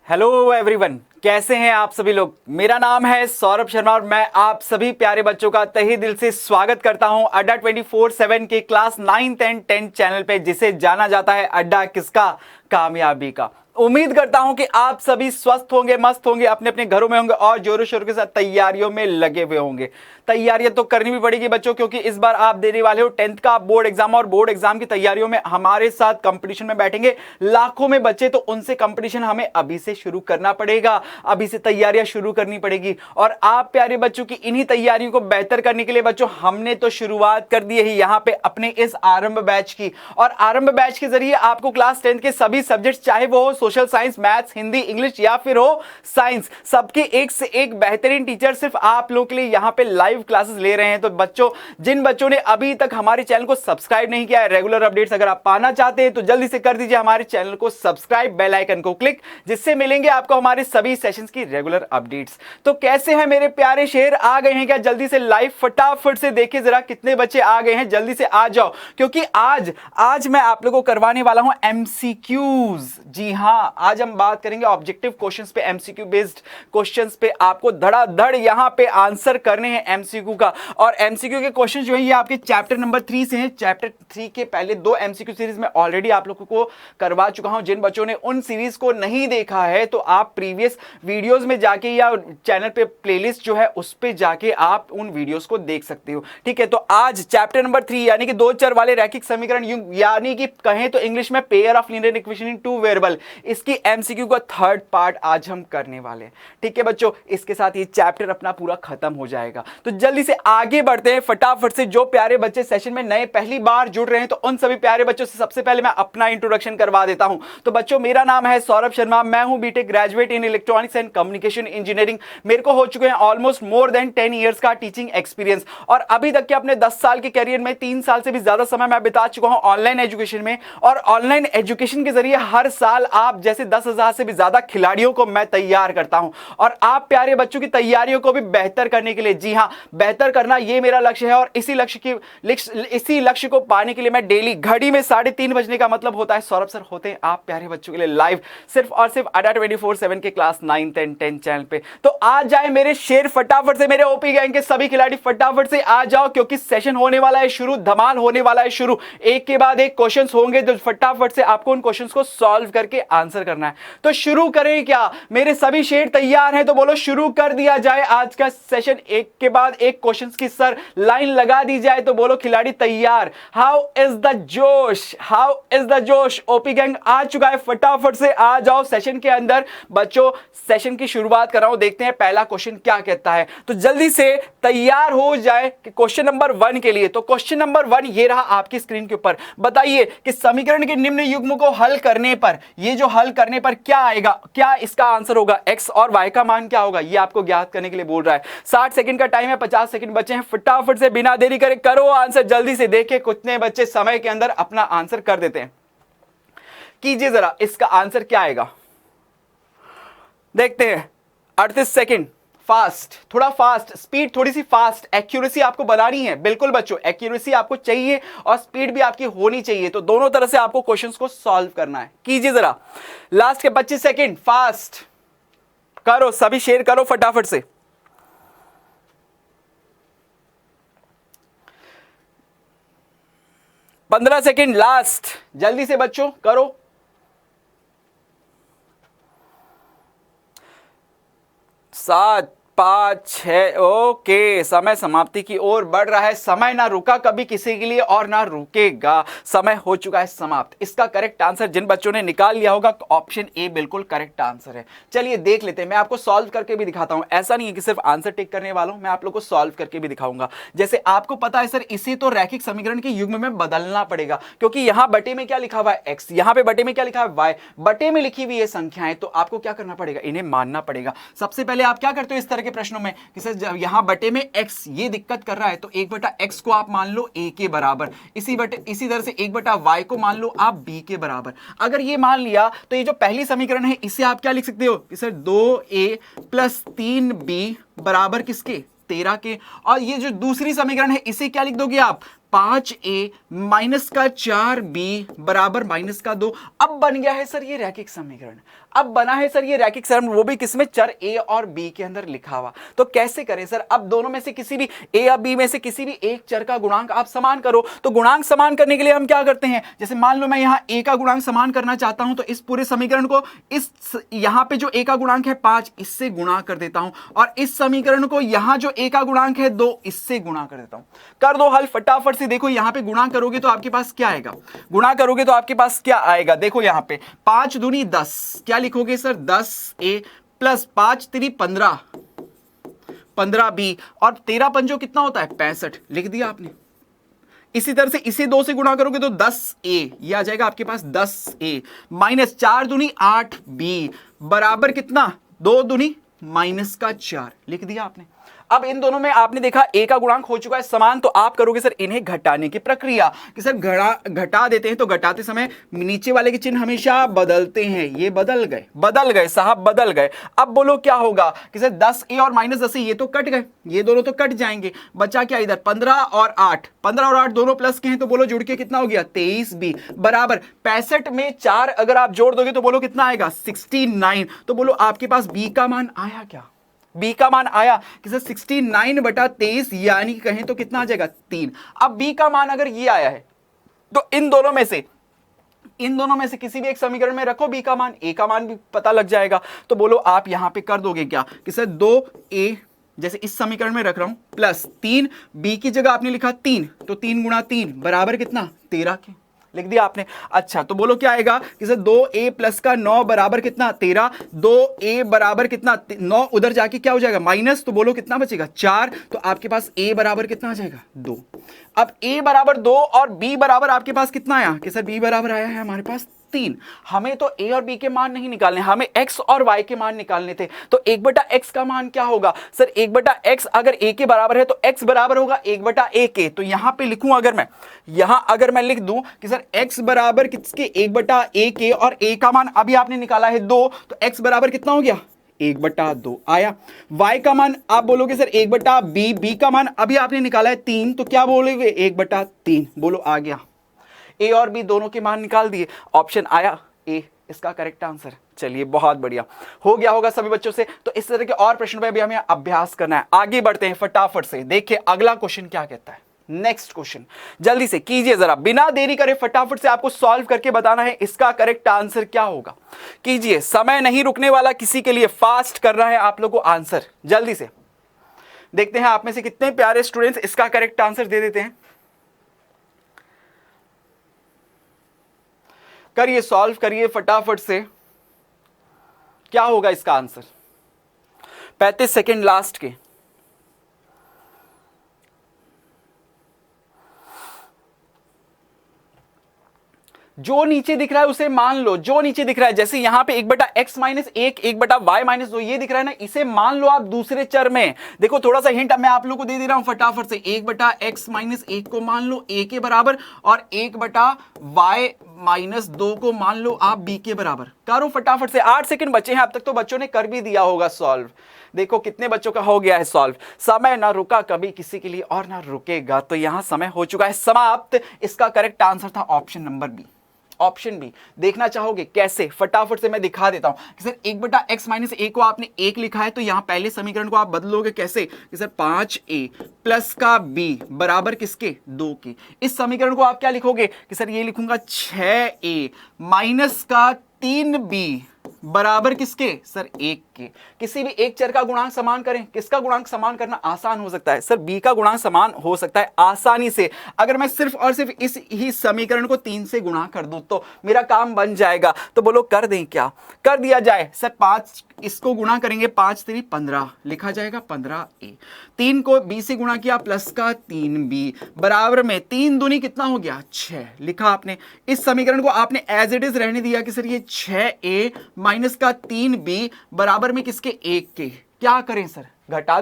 Hello everyone, कैसे हैं आप सभी लोग। मेरा नाम है सौरभ शर्मा और मैं आप सभी प्यारे बच्चों का तहे दिल से स्वागत करता हूं अड्डा 24/7 के class 9th and 10th channel पे, जिसे जाना जाता है अड्डा किसका, कामयाबी का। उम्मीद करता हूं कि आप सभी स्वस्थ होंगे, मस्त होंगे, अपने अपने घरों में होंगे और जोरों शोरों के साथ तैयारियों में लगे हुए होंगे। तैयारियां तो करनी भी पड़ेगी बच्चों, क्योंकि इस बार आप देने वाले हो 10th का बोर्ड एग्जाम और बोर्ड एग्जाम की तैयारियों में हमारे साथ कंपटीशन में बैठेंगे लाखों में बच्चे। तो उनसे कंपटीशन हमें अभी से शुरू करना पड़ेगा, अभी से तैयारियां शुरू करनी पड़ेगी। और आप प्यारे बच्चों की इन्हीं तैयारियों को बेहतर करने के लिए बच्चों हमने तो शुरुआत कर दी है यहाँ पे अपने इस आरंभ बैच की। और आरंभ बैच के जरिए आपको क्लास 10th के सभी सब्जेक्ट्स, चाहे वो हो social science, maths, Hindi, English या फिर हो साइंस, सबके एक से एक बेहतरीन टीचर सिर्फ आप लोगों के लिए यहाँ पे लाइव क्लासेस ले रहे हैं। तो बच्चों, जिन बच्चों ने अभी तक हमारे चैनल को सब्सक्राइब नहीं किया है, रेगुलर अपडेट्स अगर आप पाना चाहते हैं तो जल्दी से कर दीजिए हमारे चैनल को सब्सक्राइब, बेल आइकन को क्लिक, जिससे मिलेंगे आपको हमारे सभी सेशंस की रेगुलर अपडेट्स। तो कैसे हैं मेरे प्यारे शेर, आ गए हैं क्या जल्दी से लाइव? फटाफट से देखिए जरा कितने बच्चे आ गए हैं, जल्दी से आ जाओ, क्योंकि आज मैं आप लोगों को करवाने वाला हूं एमसीक्यूज। जी हां, आज हम बात करेंगे ऑब्जेक्टिव क्वेश्चंस पे, एमसीक्यू बेस्ड क्वेश्चंस पे। आपको धड़ाधड़ यहां पे आंसर करने हैं एमसीक्यू का। और एमसीक्यू के क्वेश्चन जो है ये आपके चैप्टर नंबर 3 से हैं। चैप्टर 3 के पहले 2 एमसीक्यू सीरीज में ऑलरेडी आप लोगों को करवा चुका हूं। जिन बच्चों ने उन सीरीज को नहीं देखा है तो आप प्रीवियस वीडियोस में जाके या चैनल पे प्लेलिस्ट जो है उस पे जाके आप उन वीडियोस को देख सकते हो। ठीक है, तो आज चैप्टर नंबर 3 यानी कि 2 चर वाले रैखिक समीकरण, यानी कि कहें तो इंग्लिश में pair of linear equation in 2 variable, इसकी एमसीक्यू का 3rd पार्ट आज हम करने वाले हैं। ठीक है बच्चों, इसके साथ ये चैप्टर अपना पूरा खत्म हो जाएगा। तो जल्दी से आगे बढ़ते हैं फटाफट से। जो प्यारे बच्चे सेशन में नए पहली बार जुड़ रहे हैं तो उन सभी प्यारे बच्चों से सबसे पहले मैं अपना इंट्रोडक्शन करवा देता हूं। तो बच्चों, मेरा नाम है सौरभ शर्मा, मैं हूं BTech graduate in electronics and communication engineering. मेरे को हो चुके हैं ऑलमोस्ट मोर देन 10 ईयर्स का टीचिंग एक्सपीरियंस। और अभी तक के अपने 10 साल के कैरियर में 3 साल से भी ज्यादा समय मैं बिता चुका हूं ऑनलाइन एजुकेशन में। और ऑनलाइन एजुकेशन के जरिए हर साल आप जैसे 10,000 से भी ज्यादा खिलाड़ियों को मैं तैयार करता हूं। और आप प्यारे बच्चों की तैयारियों को भी बेहतर करने के लिए, जी हां, बेहतर करना ये मेरा लक्ष्य है। और इसी लक्ष्य को पाने के लिए मैं डेली घड़ी में 3:30 बजने का मतलब होता है सौरभ सर होते हैं आप प्यारे बच्चों के लिए लाइव, सिर्फ और सिर्फ अड्डा 24/7 के class 9th and 10th channel पे। तो आ जाए मेरे शेर फटाफट से, मेरे ओपी गैंग के सभी खिलाड़ी फटाफट से आ जाओ, क्योंकि सेशन होने वाला है शुरू, धमाल होने वाला है शुरू। एक के बाद एक क्वेश्चंस होंगे तो फटाफट से आपको उन क्वेश्चंस को सॉल्व करके आंसर करना है। तो शुरू करें क्या? मेरे सभी शेर तैयार हैं तो बोलो शुरू कर दिया जाए आज का सेशन। एक के बाद एक क्वेश्चंस की सर लाइन लगा दी जाए तो बोलो खिलाड़ी तैयार। हाउ इज द जोश, हाउ इज द जोश? ओपी गैंग आ चुका है, फटाफट से आ जाओ सेशन के अंदर। बच्चों, सेशन की शुरुआत कर रहा हूं, देखते हैं पहला क्वेश्चन क्या कहता है। तो जल्दी से तैयार हो जाए क्वेश्चन नंबर 1 के लिए। तो क्वेश्चन नंबर 1 ये रहा आपकी स्क्रीन के ऊपर। बताइए कि समीकरण के निम्न युग्म को हल करने पर, ये जो हल करने पर क्या आएगा, क्या इसका आंसर होगा, x और y का मान क्या होगा, ये आपको ज्ञात करने के लिए बोल रहा है। 60 सेकंड का टाइम है, 50 सेकंड बचे हैं, फटाफट से बिना देरी करे करो आंसर। जल्दी से देखिए कितने बच्चे समय के अंदर अपना आंसर कर देते हैं। कीजिए जरा, इसका आंसर क्या आएगा देखते हैं। 38 सेकंड, फास्ट, थोड़ा फास्ट, स्पीड थोड़ी सी फास्ट, एक्यूरेसी आपको बनानी है। बिल्कुल बच्चों, एक्यूरेसी आपको चाहिए और स्पीड भी आपकी होनी चाहिए। तो दोनों तरह से आपको क्वेश्चंस को सॉल्व करना है। कीजिए जरा, लास्ट के 25 सेकंड, फास्ट करो, सभी शेयर करो फटाफट से। 15 सेकंड लास्ट, जल्दी से बच्चों करो। 7, 5, 6, ओके, समय समाप्ति की ओर बढ़ रहा है। समय ना रुका कभी किसी के लिए और ना रुकेगा, समय हो चुका है समाप्त। इसका करेक्ट आंसर जिन बच्चों ने निकाल लिया होगा, ऑप्शन ए बिल्कुल करेक्ट आंसर है। चलिए देख लेते हैं, मैं आपको सॉल्व करके भी दिखाता हूं। ऐसा नहीं है कि सिर्फ आंसर टिक करने वाला हूं, मैं आप लोग को सॉल्व करके भी दिखाऊंगा। जैसे आपको पता है सर, इसे तो रैखिक समीकरण के युग्म में बदलना पड़ेगा, क्योंकि यहां बटे में क्या लिखा हुआ है x, यहां पे बटे में क्या लिखा है y, बटे में लिखी हुई ये संख्याएं, तो आपको क्या करना पड़ेगा, इन्हें मानना पड़ेगा। सबसे पहले आप क्या करते हो इस तरह के प्रश्नों में कि सर जब यहां बटे में x ये दिक्कत कर रहा है तो 1/x को आप मान लो a के बराबर, इसी तरह से 1/y को मान लो आप b के बराबर। अगर ये मान लिया तो ये जो पहली समीकरण है इसे आप क्या लिख सकते हो कि सर 2a + 3b बराबर किसके, 13 के। और ये जो दूसरी समीकरण है इसे क्या लिख दोगे आप, 5a माइनस का 4b बराबर माइनस का 2। अब बन गया है सर ये रैखिक समीकरण। अब बना है सर ये रैखिक समीकरण, वो भी किसमें, चर a और b के अंदर लिखा हुआ। तो कैसे करें सर, अब दोनों में से किसी भी a या b में से किसी भी एक चर का गुणांक आप समान करो। तो गुणांक समान करने के लिए हम क्या करते हैं, जैसे मान लो मैं यहां a का गुणांक समान करना चाहता हूं, तो इस पूरे समीकरण को इस यहां पे जो a का गुणांक है 5 इससे गुणा कर देता हूं, और इस समीकरण को यहां जो a का गुणांक है 2 इससे गुणा कर देता हूं। कर दो हल फटाफट से। देखो यहां पे गुणा करोगे तो आपके पास क्या आएगा, गुणा करोगे तो आपके पास क्या आएगा, देखो यहां पे 5 दूनी 10, क्या लिखोगे सर, 10a प्लस 5 3 15, 15b और 13 पंजो कितना होता है 65, लिख दिया आपने। इसी तरह से इसे 2 से गुणा करोगे तो 10a, ये आ जाएगा आपके पास 10a माइनस 4 दूनी 8b बराबर कितना, 2 दूनी माइनस का 4, लिख दिया आपने। अब इन दोनों में आपने देखा a का गुणांक हो चुका है समान, तो आप करोगे सर इन्हें घटाने की प्रक्रिया कि सर घटा देते हैं, तो घटाते समय नीचे वाले के चिन्ह हमेशा बदलते हैं। ये बदल गए साहब, बदल गए। अब बोलो क्या होगा कि सर 10a और माइनस 10a ये तो कट गए, ये दोनों तो कट जाएंगे, बचा क्या इधर 15 और 8, 15 और 8 दोनों प्लस के हैं, तो बोलो जुड़ के कितना हो गया 23b बराबर 65 में 4 अगर आप जोड़ दोगे तो बोलो कितना आएगा 69। तो बोलो आपके पास b का मान आया क्या, b का मान आया कि सर 69 बटा 23 यानी कहें तो कितना आ जाएगा 3। अब b का मान अगर ये आया है तो इन दोनों में से किसी भी एक समीकरण में रखो b का मान, a का मान भी पता लग जाएगा। तो बोलो आप यहां पे कर दोगे क्या कि सर 2a जैसे इस समीकरण में रख रहा हूं प्लस 3, b की जगह आपने लिखा 3, तो 3 गुणा 3 बराबर कितना 13 के, लिख दिया आपने। अच्छा तो बोलो क्या आएगा कि सर 2a प्लस का 9 बराबर कितना 13, 2a बराबर कितना 9, उधर जाके क्या हो जाएगा माइनस, तो बोलो कितना बचेगा 4, तो आपके पास a बराबर कितना आ जाएगा 2। अब a बराबर 2 और b बराबर आपके पास कितना आया कि सर b बराबर आया है हमारे पास 3। हमें तो a और b के मान नहीं निकालने, हमें x और y के मान निकालने थे। तो 1/x का मान क्या होगा सर, 1/x अगर a के बराबर है तो x बराबर होगा 1/a के। तो यहां पे लिखूं अगर मैं लिख दूं कि सर x बराबर किसके 1/a के, और a का मान अभी आपने निकाला है 2, तो x बराबर कितना हो गया 1/2 आया। y का मान आप बोलोगे सर 1/b, b का मान अभी आपने निकाला है 3, तो क्या बोलोगे 1/3, बोलो आ गया। a और b दोनों के मान निकाल दिए, ऑप्शन आया a इसका करेक्ट आंसर। चलिए बहुत बढ़िया, हो गया होगा सभी बच्चों से। तो इस तरह के और प्रश्न पे भी हमें अभ्यास करना है। आगे बढ़ते हैं फटाफट से, देखिए अगला क्वेश्चन क्या कहता है। नेक्स्ट क्वेश्चन जल्दी से कीजिए जरा, बिना देरी करे फटाफट से आपको सॉल्व करके बताना है इसका करेक्ट आंसर क्या होगा। कीजिए, समय नहीं रुकने वाला किसी के लिए, फास्ट करना है आप लोगों को आंसर। जल्दी से देखते हैं आप में से कितने प्यारे स्टूडेंट्स इसका करेक्ट आंसर दे देते हैं। करिए, सॉल्व करिए फटाफट से, क्या होगा इसका आंसर 35 सेकेंड लास्ट के। जो नीचे दिख रहा है उसे मान लो, जो नीचे दिख रहा है, जैसे यहां पे 1/x माइनस 1, 1/y माइनस 2 ये दिख रहा है ना, इसे मान लो आप दूसरे चर में। देखो थोड़ा सा हिंट मैं आप लोगों को दे दे रहा हूं फटाफट से, 1/x माइनस 1 को मान लो a के बराबर, और 1/y माइनस 2 को मान लो आप b के बराबर। करो फटाफट से, 8 सेकंड बचे हैं, अब तक तो बच्चों ने कर भी दिया होगा सॉल्व। देखो कितने बच्चों का हो गया है सॉल्व। समय ना रुका कभी किसी के लिए और ना रुकेगा, तो यहां समय हो चुका है समाप्त। इसका करेक्ट आंसर था option number B, option B. देखना चाहोगे कैसे, फटाफट से मैं दिखा देता हूं कि सर 1/x माइनस 1 को आपने 1 लिखा है, तो यहां पहले समीकरण को आप बदलोगे कैसे कि सर 5a प्लस का b बराबर किसके 2 के। इस समीकरण को आप क्या लिखोगे कि सर ये लिखूंगा 6a माइनस का 3b बराबर किसके सर 1 के। किसी भी एक चर का गुणांक समान करें, किसका गुणांक समान करना आसान हो सकता है सर, b का गुणांक समान हो सकता है आसानी से। अगर मैं सिर्फ और सिर्फ इस ही समीकरण को 3 से गुणा कर दूं तो मेरा काम बन जाएगा। तो बोलो कर दें क्या, कर दिया जाए सर। 5 इसको गुणा करेंगे, 5 3 15 लिखा जाएगा 15a। 3 को b से गुणा किया प्लस का 3b बराबर में 3 दूनी कितना हो गया 6 लिखा आपने। इस समीकरण को आपने एज इट इज रहने दिया कि सर ये 6a माइनस का 3b बराबर में किसके 1 के। क्या करें सर, घटा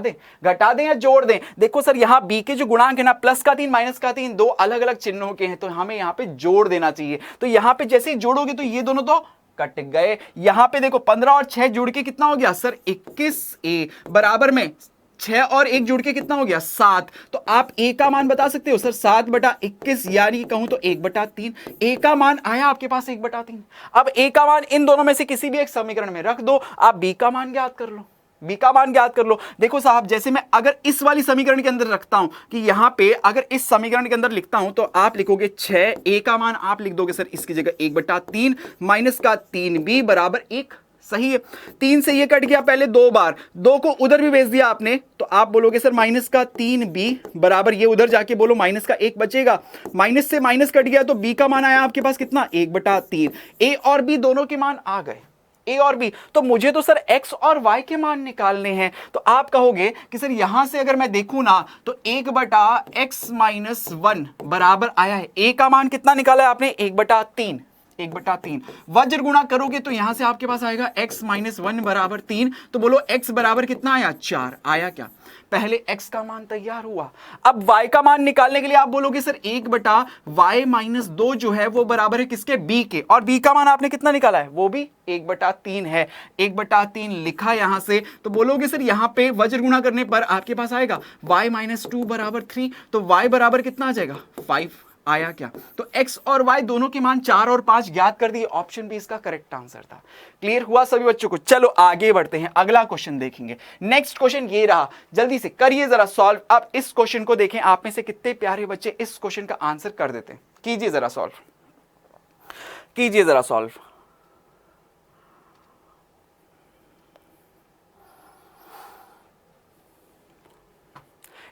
दें या जोड़ दें। देखो सर यहाँ b के जो गुणांक है ना, प्लस का 3 माइनस का 3 दो अलग अलग चिन्हों के हैं, तो हमें यहाँ पे जोड़ देना चाहिए। तो यहाँ पे जैसे ही जोड़ोगे तो ये दोनों तो कट गए। यहां पे देखो 15 और 6 जुड़ के कितना हो गया सर 21a बराबर में 6 और 1 जुड़ के कितना हो गया 7। तो आप a का मान बता सकते हो सर 7/21, यानी कहूं तो 1/3। a का मान आया आपके पास 1/3। अब a का मान इन दोनों में से किसी भी एक समीकरण में रख दो, आप b का मान ज्ञात कर लो। b का मान ज्ञात कर लो। देखो साहब, जैसे मैं अगर इस वाली समीकरण के अंदर रखता हूं कि यहां पे अगर इस समीकरण के अंदर लिखता हूं तो आप लिखोगे 6, a का मान आप लिख दोगे सर इसकी जगह 1/3 माइनस का 3b बराबर 1। सही है, 3 से ये कट गया पहले 2 बार, 2 को उधर भी भेज दिया आपने, तो आप बोलोगे सर माइनस का 3b बराबर, ये उधर जाके बोलो माइनस का 1 बचेगा, माइनस से माइनस कट गया तो b का मान आया आपके पास कितना 1/3। a और b दोनों के मान आ गए, a और b। तो मुझे तो सर x और y के मान निकालने हैं। तो आप कहोगे कि सर यहां से अगर मैं देखूं ना तो 1/x-1 बराबर आया है, a का मान कितना निकाला है आपने 1/3, 1/3। वज्र गुणा करोगे तो यहां से आपके पास आएगा x-1 बराबर 3। तो बोलो x बराबर कितना आया 4 आया। क्या पहले x का मान तैयार हुआ। अब y का मान निकालने के लिए आप बोलोगे सर 1/y-2 जो है वो बराबर है किसके b के, और b का मान आपने कितना निकाला है वो भी 1/3 है। 1/3 लिखा यहां से, तो बोलोगे सर यहां पे वज्र गुणा करने पर आपके पास आएगा y-2 बराबर 3। तो y बराबर कितना आ जाएगा 5 आया। क्या तो x और y दोनों के मान 4 और 5 ज्ञात कर दिए, ऑप्शन बी इसका करेक्ट आंसर था। क्लियर हुआ सभी बच्चों को? चलो आगे बढ़ते हैं, अगला क्वेश्चन देखेंगे। नेक्स्ट क्वेश्चन ये रहा, जल्दी से करिए जरा सॉल्व। अब इस क्वेश्चन को देखें, आप में से कितने प्यारे बच्चे इस क्वेश्चन का आंसर कर देते हैं। कीजिए जरा सॉल्व, कीजिए जरा सॉल्व।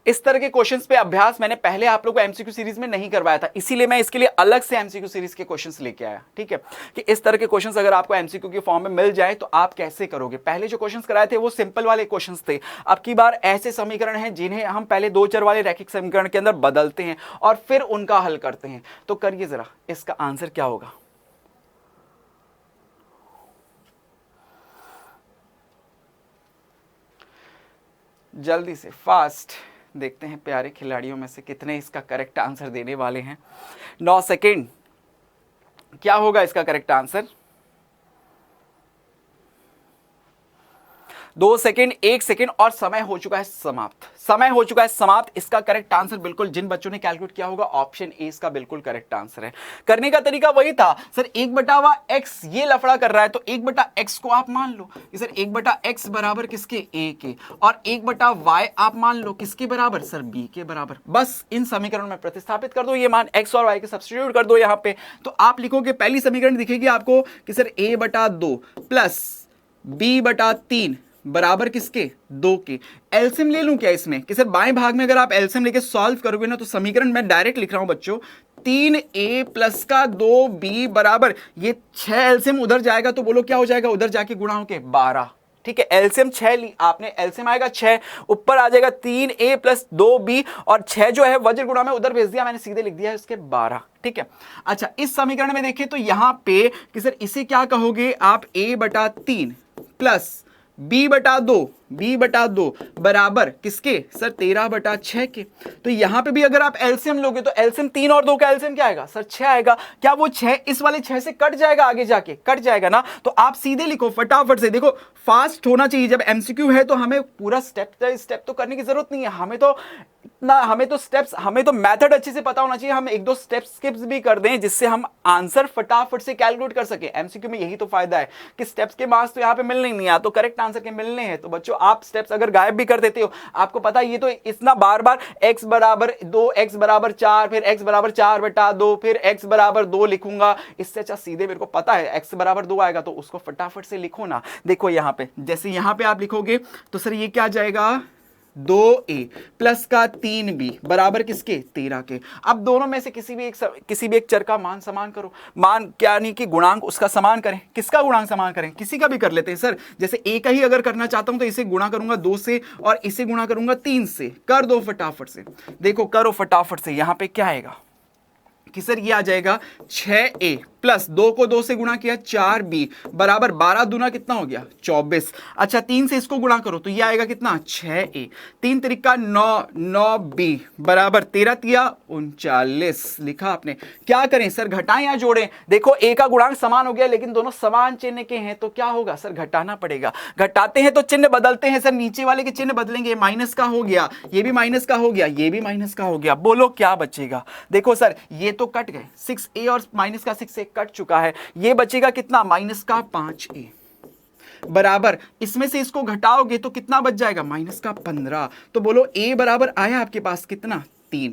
इस तरह के क्वेश्चंस पे अभ्यास मैंने पहले आप लोगों को एमसीक्यू सीरीज में नहीं करवाया था, इसीलिए मैं इसके लिए अलग से एमसीक्यू सीरीज के क्वेश्चंस लेके आया। ठीक है, कि इस तरह के क्वेश्चंस अगर आपको एमसीक्यू के फॉर्म में मिल जाए तो आप कैसे करोगे। पहले जो क्वेश्चंस कराए थे वो सिंपल वाले क्वेश्चंस थे, अब की बार ऐसे समीकरण हैं जिन्हें हम पहले 2 चर वाले रैखिक समीकरण के अंदर बदलते हैं और फिर उनका हल करते हैं। तो करिए जरा, इसका आंसर क्या होगा। जल्दी से फास्ट देखते हैं प्यारे खिलाड़ियों में से कितने इसका करेक्ट आंसर देने वाले हैं। 9 सेकेंड, क्या होगा इसका करेक्ट आंसर। 2 सेकेंड, 1 सेकेंड और समय हो चुका है समाप्त, समय हो चुका है समाप्त। इसका करेक्ट आंसर बिल्कुल जिन बच्चों ने कैलकुलेट किया होगा ऑप्शन ए इसका बिल्कुल करेक्ट आंसर है। करने का तरीका वही था सर, 1/x ये लफड़ा कर रहा है तो 1/x को आप मान लो कि सर 1/x बराबर किसके a के, और 1/y आप मान लो किसके बराबर सर b के बराबर। बस इन समीकरण में प्रतिस्थापित कर दो, ये मान x और y के सब्स्टिट्यूट कर दो यहां पे। तो आप लिखोगे, पहली समीकरण दिखेगी आपको कि सर a/2 प्लस b/3 बराबर किसके 2 के। एलसीएम ले लूं क्या इसमें कि सर बाएं भाग में अगर आप एलसीएम लेके सॉल्व करोगे ना तो समीकरण मैं डायरेक्ट लिख रहा हूं बच्चों, 3a प्लस का 2b बराबर ये 6 एलसीएम उधर जाएगा तो बोलो क्या हो जाएगा, उधर जाके गुणा होके 12। ठीक है, एलसीएम 6 ली आपने, एलसीएम आएगा 6, ऊपर आ जाएगा 3a प्लस 2b और 6 जो है वज्र गुणा में उधर भेज दिया मैंने, सीधे लिख दिया है उसके 12। ठीक है, अच्छा इस समीकरण में देखिए तो यहां पे कि सर इसे क्या कहोगे आप a/3 प्लस b/2 बराबर किसके सर 13/6 के। तो यहां पे भी अगर आप एलसीएम लोगे तो एलसीएम 3 और 2 का एलसीएम क्या आएगा सर 6 आएगा। क्या वो 6 इस वाले 6 से कट जाएगा, आगे जाके कट जाएगा ना। तो आप सीधे लिखो फटाफट से, देखो फास्ट होना चाहिए, जब एमसीक्यू है तो हमें पूरा स्टेप बाय स्टेप तो करने की जरूरत नहीं है, हमें तो स्टेप्स, हमें तो मेथड अच्छे से पता होना चाहिए। हम 1-2 स्टेप स्किप्स भी कर दें जिससे हम आंसर फटाफट से कैलकुलेट कर सके। एमसीक्यू में यही तो फायदा है कि स्टेप्स के मार्क्स तो यहाँ पे मिलने नहीं है, तो करेक्ट आंसर के मिलने हैं। तो बच्चों आप स्टेप्स अगर गायब भी कर देते हो, आपको पता है ये तो इतना बार बार x बराबर 2, x बराबर 4, फिर x बराबर 4/2, फिर x बराबर 2 लिखूंगा, इससे अच्छा सीधे मेरे को पता है x बराबर 2 आएगा तो उसको फटाफट से लिखो ना। देखो यहाँ पे जैसे यहाँ पे आप लिखोगे तो सर ये क्या आ जाएगा 2a प्लस का 3b बराबर किसके 13 के। अब दोनों में से किसी भी एक चर का मान समान करो, मान क्या नहीं कि गुणांक उसका समान करें। किसका गुणांक समान करें, किसी का भी कर लेते हैं सर। जैसे a का ही अगर करना चाहता हूं तो इसे गुणा करूंगा 2 से और इसे गुणा करूंगा 3 से। कर दो फटाफट से, देखो करो फटाफट से। यहां पे क्या आएगा कि सर ये आ जाएगा 6a प्लस 2 को 2 से गुणा किया 4b बराबर 12 दूना कितना हो गया 24। अच्छा 3 से इसको गुणा करो तो ये आएगा कितना 6a, 3 तिरिका 9, 9b बराबर 13 तिया 39 लिखा आपने। क्या करें सर, घटाएं या जोड़ें? देखो a का गुणांक समान हो गया लेकिन दोनों समान चिन्ह के हैं तो क्या होगा सर, घटाना पड़ेगा। घटाते हैं तो चिन्ह बदलते हैं सर, नीचे वाले के चिन्ह बदलेंगे, माइनस का हो गया, ये भी माइनस का हो गया, ये भी माइनस का हो गया, बोलो क्या बचेगा? देखो सर ये तो कट गए, 6a और माइनस का 6a कट चुका है, ये बचेगा कितना माइनस का 5a बराबर, इसमें से इसको घटाओगे तो कितना बच जाएगा माइनस का 15। तो बोलो a बराबर आया आपके पास कितना 3,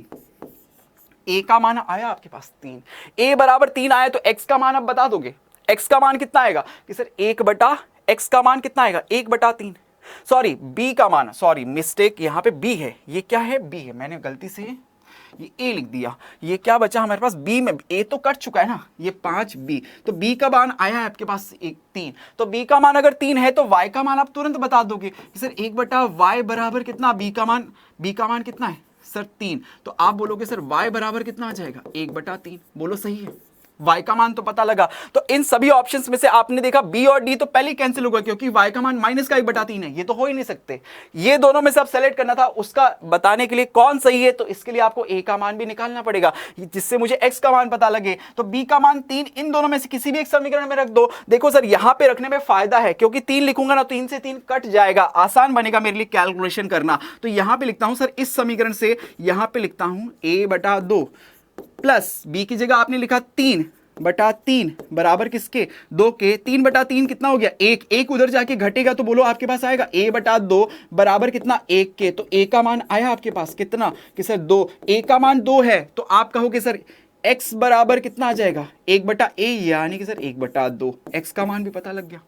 a का मान आया आपके पास 3, a बराबर 3 आया तो x का मान अब बता दोगे, x का मान कितना आएगा कि सर 1 बटा x का मान कितना आएगा 1 बटा 3, सॉरी b का मान, सॉरी मिस्टेक, यहां पे b है, ये क्या है b है, मैंने गलती से ये a लिख दिया, ये क्या बचा हमारे पास b में, a तो कट चुका है ना, ये 5b, तो b का मान आया है आपके पास 3, तो b का मान अगर 3 है तो y का मान आप तुरंत बता दोगे कि सर 1 बटा y बराबर कितना, b का मान कितना है सर 3, तो आप बोलोगे सर y बराबर कितना आ जाएगा 1 बटा 3, बोलो सही है, y का मान तो पता लगा। तो इन सभी ऑप्शंस में से आपने देखा b और d तो पहले ही कैंसिल होगा क्योंकि y का मान माइनस का 1 बटा 3 है, ये तो हो ही नहीं सकते, ये दोनों में से आप सेलेक्ट करना था, उसका बताने के लिए कौन सही है, तो इसके लिए आपको a का मान भी निकालना पड़ेगा जिससे मुझे x का मान पता लगे, तो b का मान 3, इन दोनों में से किसी भी एक समीकरण में रख दो। देखो सर यहां पे रखने में फायदा है क्योंकि 3 लिखूंगा ना, 3 से 3 कट जाएगा, आसान बनेगा मेरे लिए कैलकुलेशन करना, तो यहां पे लिखता हूं सर इस समीकरण से यहां पे लिखता हूं a बटा 2 प्लस b की जगह आपने लिखा 3 बटा 3 बराबर किसके 2 के, 3 बटा 3 कितना हो गया 1, 1 उधर जाके घटेगा तो बोलो आपके पास आएगा a बटा 2 बराबर कितना 1 के, तो a का मान आया आपके पास कितना कि सर 2, a का मान 2 है तो आप कहोगे सर x बराबर कितना आ जाएगा 1 बटा a, यानी कि सर 1 बटा 2, x का मान भी पता लग गया,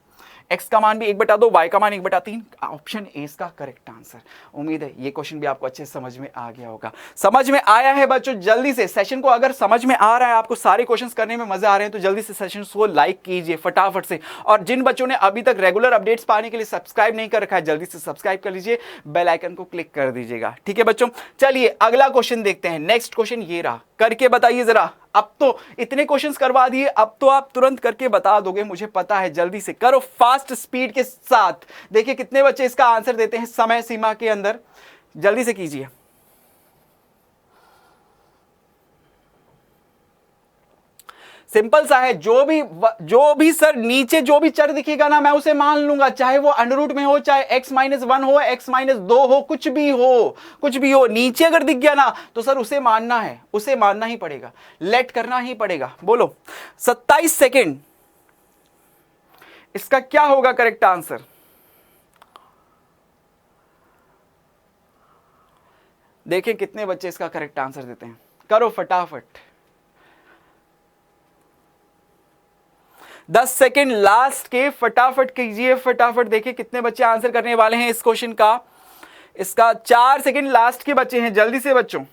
x का मान भी 1 बटा 2, y का मान 1 बटा 3, ऑप्शन ए इसका करेक्ट आंसर। उम्मीद है ये क्वेश्चन भी आपको अच्छे से समझ में आ गया होगा। समझ में आया है बच्चों? जल्दी से सेशन को अगर समझ में आ रहा है, आपको सारे क्वेश्चंस करने में मजा आ रहे हैं तो जल्दी से सेशन को लाइक कीजिए फटाफट से, और जिन बच्चों ने अभी तक रेगुलर अपडेट्स पाने के लिए सब्सक्राइब नहीं कर रखा है जल्दी से सब्सक्राइब कर लीजिए, बेल आइकन को क्लिक कर दीजिएगा, ठीक है बच्चों। चलिए अगला क्वेश्चन देखते हैं, नेक्स्ट क्वेश्चन ये रहा, करके बताइए जरा। अब तो इतने क्वेश्चंस करवा दिए, अब तो आप तुरंत करके बता दोगे, मुझे पता है, जल्दी से करो फास्ट स्पीड के साथ। देखिए कितने बच्चे इसका आंसर देते हैं समय सीमा के अंदर, जल्दी से कीजिए। सिंपल सा है, जो भी सर नीचे जो भी चर दिखेगा ना मैं उसे मान लूंगा, चाहे वो अंडर रूट में हो, चाहे x-1 हो, x-2 हो, कुछ भी हो, नीचे अगर दिख गया ना तो सर उसे मानना है, उसे मानना ही पड़ेगा, लेट करना ही पड़ेगा। बोलो 27 सेकेंड, इसका क्या होगा करेक्ट आंसर? देखें कितने बच्चे इसका करेक्ट आंसर देते हैं, करो फटाफट। 10 सेकेंड लास्ट के, फटाफट कीजिए, फटाफट देखिए कितने बच्चे आंसर करने वाले हैं इस क्वेश्चन का। इसका 4 सेकेंड लास्ट के बच्चे हैं, जल्दी से बच्चों।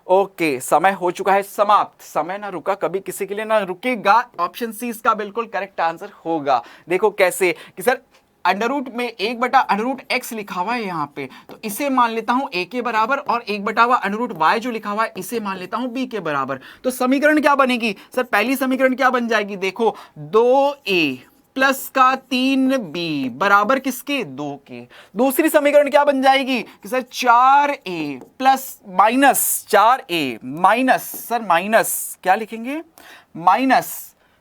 ओके समय हो चुका है समाप्त, समय ना रुका कभी किसी के लिए ना रुकेगा, ऑप्शन सी इसका बिल्कुल करेक्ट आंसर होगा। देखो कैसे कि सर अंडर रूट में 1 बटा अंडर रूट एक्स लिखा हुआ है यहाँ पे, तो इसे मान लेता हूं a के बराबर, और 1 बटा हुआ अंडर रूट y जो लिखा हुआ है इसे मान लेता हूं b के बराबर। तो समीकरण क्या बनेगी सर? पहली समीकरण क्या बन जाएगी? देखो 2a प्लस का 3b बराबर किसके 2 के। दूसरी समीकरण क्या बन जाएगी कि sir 4a plus minus 4a minus, sir minus क्या लिखेंगे, माइनस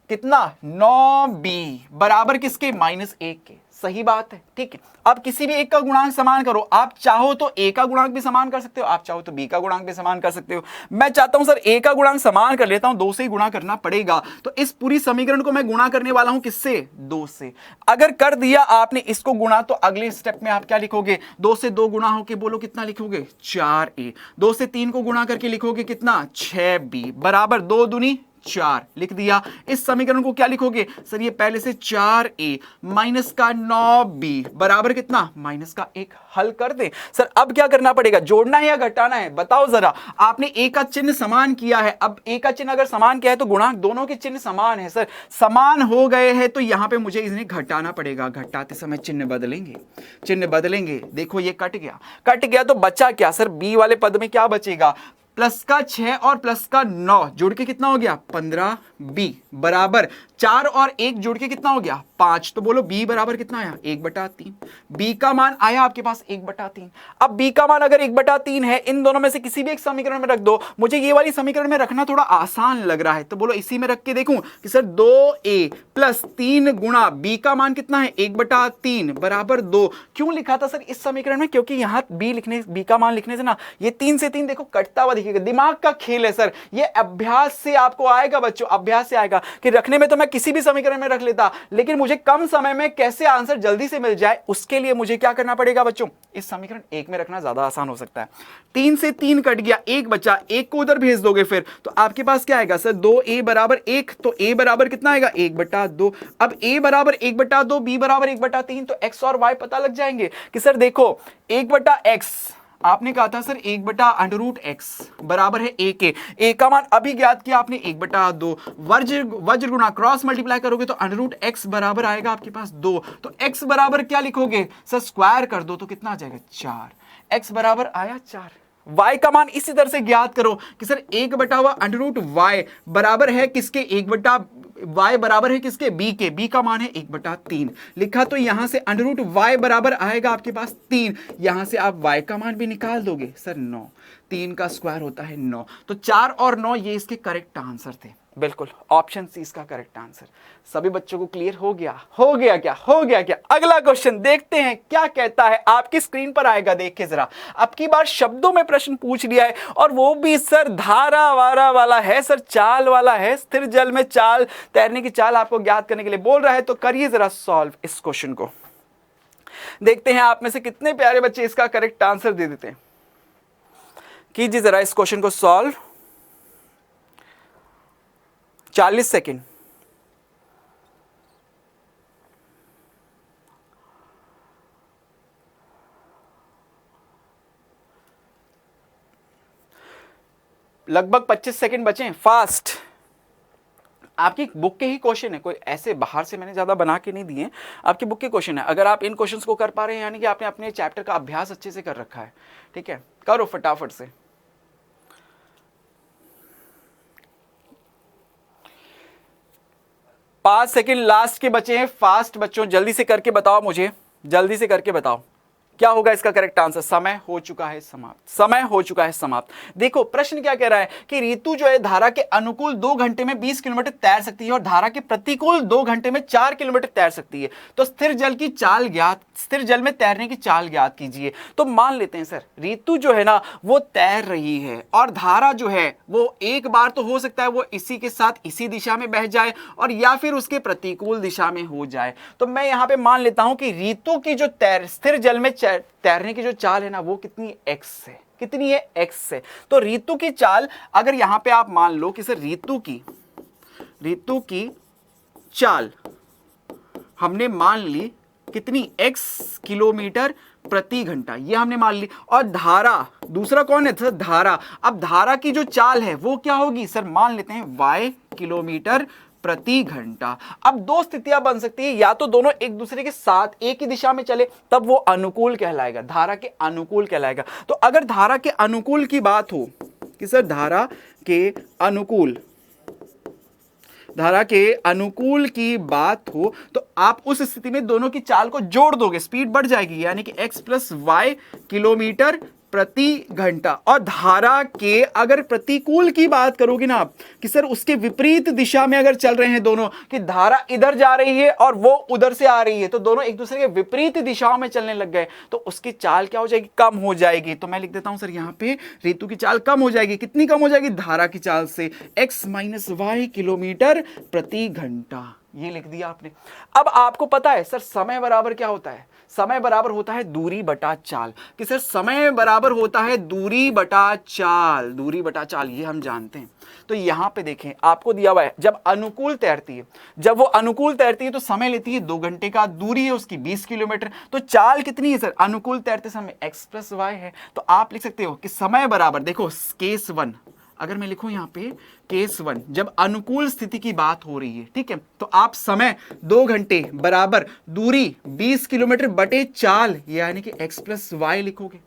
कितना 9b बराबर किसके -1 के। सही बात है, ठीक है। अब किसी भी एक का गुणांक समान करो, आप चाहो तो a का गुणांक भी समान कर सकते हो, आप चाहो तो b का गुणांक भी समान कर सकते हो। मैं चाहता हूं सर a का गुणांक समान कर लेता हूं, 2 से ही गुणा करना पड़ेगा, तो इस पूरी समीकरण को मैं गुणा करने वाला हूं किससे? 2 से। अगर कर दिया आपने इसको गुणा तो अगले स्टेप में आप क्या लिखोगे? 2 से 2 गुणा होके बोलो कितना लिखोगे? 4a। 2 से 3 को गुणा करके लिखोगे कितना? 6b बराबर 2 दूनी 4 लिख दिया। इस समीकरण को क्या लिखोगे सर? ये पहले से 4a माइनस का 9b बराबर कितना? माइनस का 1। हल कर दे सर। अब क्या करना पड़ेगा? जोड़ना है या घटाना है? बताओ जरा। आपने a का चिन्ह समान किया है, अब a का चिन्ह अगर समान किया है तो गुणांक दोनों के चिन्ह समान है सर। समान हो गए हैं तो यहां पे मुझे इन्हें घटाना पड़ेगा। घटाते समय चिन्ह बदलेंगे, चिन्ह बदलेंगे। देखो ये कट गया, कट गया तो बचा क्या सर? b वाले पद में क्या बचेगा? प्लस का 6 और प्लस का 9 जोड़ के कितना हो गया 15b बराबर 4 और 1 जोड़ के कितना हो गया 5। तो बोलो b बराबर कितना आया 1/3। b का मान आया आपके पास 1/3। अब b का मान अगर 1/3 है, इन दोनों में से किसी भी एक समीकरण में रख दो। मुझे ये वाली समीकरण में रखना थोड़ा आसान लग रहा है, तो बोलो इसी में रख के देखूं कि सर 2a प्लस 3 गुणा b का मान कितना है 1/3 बराबर 2। क्यों लिखा था सर इस समीकरण में? क्योंकि यहां b का मान लिखने से ना ये 3 से 3 देखो कटता हुआ दिखेगा। दिमाग का खेल है सर, ये अभ्यास से आपको आएगा बच्चों, अभ्यास से आएगा। कि रखने में तो मैं किसी भी समीकरण में रख लेता, लेकिन मुझे कम समय में कैसे आंसर जल्दी से मिल जाए उसके लिए मुझे क्या करना पड़ेगा बच्चों, इस समीकरण 1 में रखना ज्यादा आसान हो सकता है। 3 से 3 कट गया, 1 बचा, 1 को उधर भेज दोगे फिर तो आपके पास क्या आएगा सर 2a बराबर 1। तो a बराबर कितना आएगा 1/2। अब a बराबर 1/2, b बराबर 1/3, तो x और y पता लग जाएंगे कि सर देखो 1/x आपने कहा था सर 1/√x बराबर है a के। a का मान अभी ज्ञात किया आपने 1/2। वज्र गुणा क्रॉस मल्टीप्लाई करोगे तो √x बराबर आएगा आपके पास 2। तो x बराबर क्या लिखोगे सर, स्क्वायर कर दो तो कितना आ जाएगा 4। x बराबर आया 4। y का मान इसी तरह से ज्ञात करो कि सर 1/√y बराबर है किसके, y बराबर है किसके b के। b का मान है 1/3 लिखा, तो यहां से √y बराबर आएगा आपके पास 3। यहां से आप y का मान भी निकाल दोगे सर 9। 3 का स्क्वायर होता है 9। तो 4 और 9 ये इसके करेक्ट आंसर थे। बिल्कुल ऑप्शन सी इसका करेक्ट आंसर। सभी बच्चों को क्लियर हो गया? हो गया क्या? अगला क्वेश्चन देखते हैं क्या कहता है। आपकी स्क्रीन पर आएगा, देखिए जरा। अब की बार शब्दों में प्रश्न पूछ लिया है और वो भी सर धारा वारा वाला है, सर चाल वाला है। स्थिर जल में चाल, तैरने की चाल आपको ज्ञात करने के लिए बोल रहा है। तो करिए जरा सॉल्व इस क्वेश्चन को। देखते हैं आप में से कितने प्यारे बच्चे इसका करेक्ट आंसर दे देते हैं। कीजिए जरा इस क्वेश्चन को सॉल्व। 40 सेकेंड। लगभग 25 सेकेंड बचे हैं, फास्ट। आपकी बुक के ही क्वेश्चन है, कोई ऐसे बाहर से मैंने ज्यादा बना के नहीं दिए, आपकी बुक के क्वेश्चन है। अगर आप इन क्वेश्चंस को कर पा रहे हैं यानी कि आपने अपने चैप्टर का अभ्यास अच्छे से कर रखा है। ठीक है, करो फटाफट से। पांच सेकेंड लास्ट के बचे हैं, फास्ट बच्चों, जल्दी से करके बताओ मुझे, जल्दी से करके बताओ क्या होगा इसका करेक्ट आंसर। समय हो चुका है समाप्त, समय हो चुका है समाप्त। देखो प्रश्न क्या कह रहा है कि ऋतु जो है धारा के अनुकूल 2 घंटे में 20 किलोमीटर तैर सकती है और धारा के प्रतिकूल 2 घंटे में 4 किलोमीटर तैर सकती है। तो स्थिर जल की चाल ज्ञात, स्थिर जल में तैरने की चाल ज्ञात कीजिए। तो मान लेते हैं सर ऋतु जो है ना वो तैर रही है और धारा जो है वो एक बार तो हो सकता है वो इसी के साथ इसी दिशा में बह जाए और या फिर उसके प्रतिकूल दिशा में हो जाए। तो मैं यहां पे मान लेता हूं कि ऋतु की जो स्थिर जल में तैरने की जो चाल है ना वो कितनी x है, कितनी है x है। तो ऋतु की चाल अगर यहां पे आप मान लो कि सर ऋतु की चाल हमने मान ली कितनी x किलोमीटर प्रति घंटा, ये हमने मान ली। और धारा दूसरा कौन है सर, धारा। अब धारा की जो चाल है वो क्या होगी सर, मान लेते हैं y किलोमीटर प्रति घंटा। अब दो स्थितियां बन सकती है, या तो दोनों एक दूसरे के साथ एक ही दिशा में चले तब वो अनुकूल कहलाएगा, धारा के अनुकूल कहलाएगा। तो अगर धारा के अनुकूल की बात हो कि सर धारा के अनुकूल की बात हो तो आप उस स्थिति में दोनों की चाल को जोड़ दोगे, स्पीड बढ़ जाएगी, यानी कि x + y किलोमीटर प्रति घंटा। और धारा के अगर प्रतिकूल की बात करोगे ना आप कि सर उसके विपरीत दिशा में अगर चल रहे हैं दोनों, कि धारा इधर जा रही है और वो उधर से आ रही है, तो दोनों एक दूसरे के विपरीत दिशाओं में चलने लग गए, तो उसकी चाल क्या हो जाएगी, कम हो जाएगी। तो मैं लिख देता हूं सर यहां पे ऋतु की चाल कम हो जाएगी। कितनी कम हो जाएगी, धारा की चाल से x - y किलोमीटर प्रति घंटा, ये लिख दिया आपने। अब आपको पता है सर समय बराबर क्या होता है, समय बराबर होता है दूरी बटा चाल। कि सर समय बराबर होता है दूरी बटा चाल, दूरी बटा चाल ये हम जानते हैं। तो यहां पे देखें आपको दिया हुआ है जब अनुकूल तैरती है, जब वो अनुकूल तैरती है तो समय लेती है 2 घंटे का, दूरी है उसकी 20 किलोमीटर। तो चाल कितनी है सर, अनुकूल तैरते समय x + y है। तो आप लिख सकते हो कि समय बराबर, देखो केस 1 अगर मैं लिखूं यहां पे केस 1 जब अनुकूल स्थिति की बात हो रही है, ठीक है, तो आप समय 2 घंटे बराबर दूरी 20 किलोमीटर बटे चाल यानी कि x + y लिखोगे।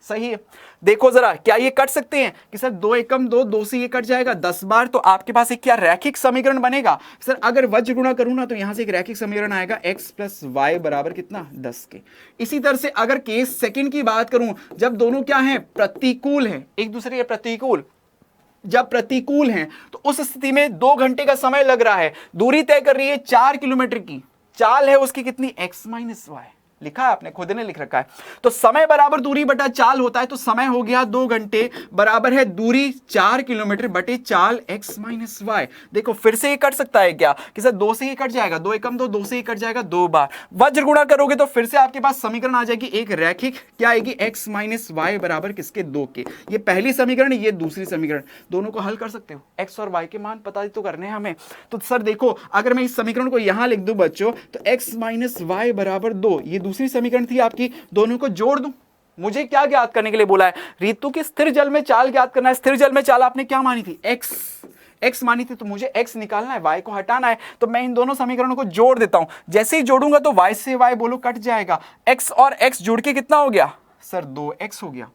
सही है। देखो जरा, क्या ये कट सकते हैं कि सर 2 एकम 2, 2 से ये कट जाएगा 10 बार, तो आपके पास एक क्या रैखिक समीकरण बनेगा। सर अगर वज्र गुणा करूं ना तो यहां से एक रैखिक समीकरण आएगा x प्लस वाई बराबर कितना 10 के। इसी तरह से अगर केस सेकंड की बात करूं, जब दोनों क्या है प्रतिकूल हैं, एक दूसरे के प्रतिकूल, जब प्रतिकूल हैं तो उस स्थिति में 2 घंटे का समय लग रहा है, दूरी तय कर रही है 4 किलोमीटर की, चाल है उसकी कितनी x माइनस वाई, लिखा है आपने, खुद ने लिख रखा है। तो समय बराबर दूरी बटा चाल होता है, तो समय हो गया 2 घंटे बराबर है दूरी 4 किलोमीटर बटे चाल x माइनस वाई। देखो फिर से ये कट सकता है क्या कि सर 2 से ही कट जाएगा, 2 एकम 2, 2 से ही कट जाएगा 2 बार। वज्र गुणा करोगे तो फिर से आपके पास समीकरण आ जाएगी एक रैखिक, क्या आएगी x माइनस वाई बराबर किसके 2 के। ये पहली समीकरण, ये दूसरी समीकरण, दोनों को हल कर सकते हो। x और y के मान पता तो करने हैं हमें। तो सर देखो अगर मैं इस समीकरण को यहां लिख दूं बच्चों, तो x माइनस वाई बराबर 2, ये दूसरी समीकरण थी आपकी, दोनों को जोड़ दूं। मुझे क्या ज्ञात करने के लिए बोला है, ऋतु की स्थिर जल में चाल ज्ञात करना है। स्थिर जल में चाल आपने क्या मानी थी, x मानी थी, तो मुझे x निकालना है, y को हटाना है। तो मैं इन दोनों समीकरणों को जोड़ देता हूं। जैसे ही जोड़ूंगा तो y से y बोलो कट जाएगा, x और x जुड़ के कितना हो गया सर 2x हो गया,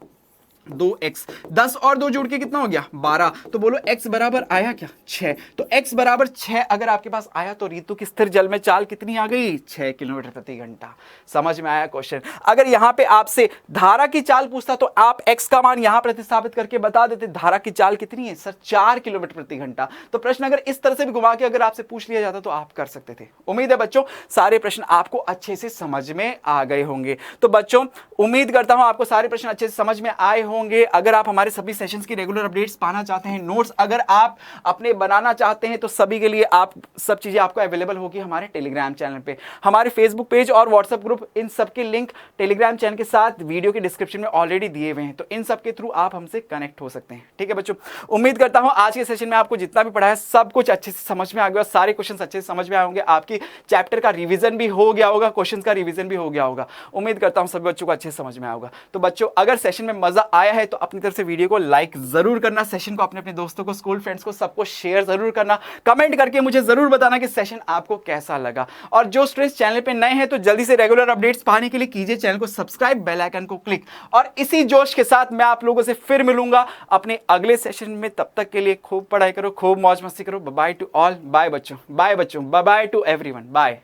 2x, 10 और 2 जोड़ के कितना हो गया 12। तो बोलो x बराबर आया क्या 6। तो x बराबर 6 अगर आपके पास आया तो ऋतु की स्थिर जल में चाल कितनी आ गई 6 किलोमीटर प्रति घंटा। समझ में आया क्वेश्चन। अगर यहां पे आपसे धारा की चाल पूछता तो आप x का मान यहां प्रतिस्थापित करके बता देते धारा की चाल कितनी है सर 4 किलोमीटर प्रति घंटा। तो प्रश्न अगर इस तरह से भी घुमा के अगर आपसे पूछ लिया जाता तो आप कर सकते थे। उम्मीद है बच्चों सारे प्रश्न आपको अच्छे से समझ में आ गए होंगे। तो बच्चों उम्मीद करता हूं आपको सारे प्रश्न अच्छे से समझ में आए होंगे। अगर आप हमारे सभी सेशंस की रेगुलर अपडेट्स पाना चाहते हैं, नोट्स अगर आप अपने बनाना चाहते हैं, तो सभी के लिए आप सब चीजें आपको अवेलेबल होगी हमारे टेलीग्राम चैनल पे। हमारे फेसबुक पेज और व्हाट्सएप ग्रुप, इन सब के लिंक टेलीग्राम चैनल के साथ वीडियो के डिस्क्रिप्शन में ऑलरेडी दिए हुए हैं, तो इन सब के थ्रू आप हमसे कनेक्ट हो सकते हैं। ठीक है बच्चों, उम्मीद करता हूं आज के सेशन में आपको जितना भी पढ़ा है सब कुछ अच्छे से समझ में आ गया, सारे क्वेश्चन अच्छे से समझ में आए होंगे, आपकी चैप्टर का रिवीजन भी हो गया होगा, क्वेश्चन का रिवीजन भी हो गया होगा। उम्मीद करता हूं सभी बच्चों को अच्छे से समझ में आएगा। तो बच्चों अगर सेशन में मजा आया है तो अपनी तरफ से वीडियो को लाइक जरूर करना, सेशन को अपने अपने दोस्तों को, स्कूल फ्रेंड्स को, सबको शेयर जरूर करना, कमेंट करके मुझे जरूर बताना कि सेशन आपको कैसा लगा। और जो स्टूडेंट्स चैनल पे नए हैं तो जल्दी से रेगुलर अपडेट्स पाने के लिए कीजिए चैनल को सब्सक्राइब, बेल आइकन को क्लिक। और इसी जोश के साथ मैं आप लोगों से फिर मिलूंगा अपने अगले सेशन में। तब तक के लिए खूब पढ़ाई करो, खूब मौज मस्ती करो। बाय टू ऑल, बाय बच्चों, बाय बच्चों, बाय टू एवरीवन, बाय।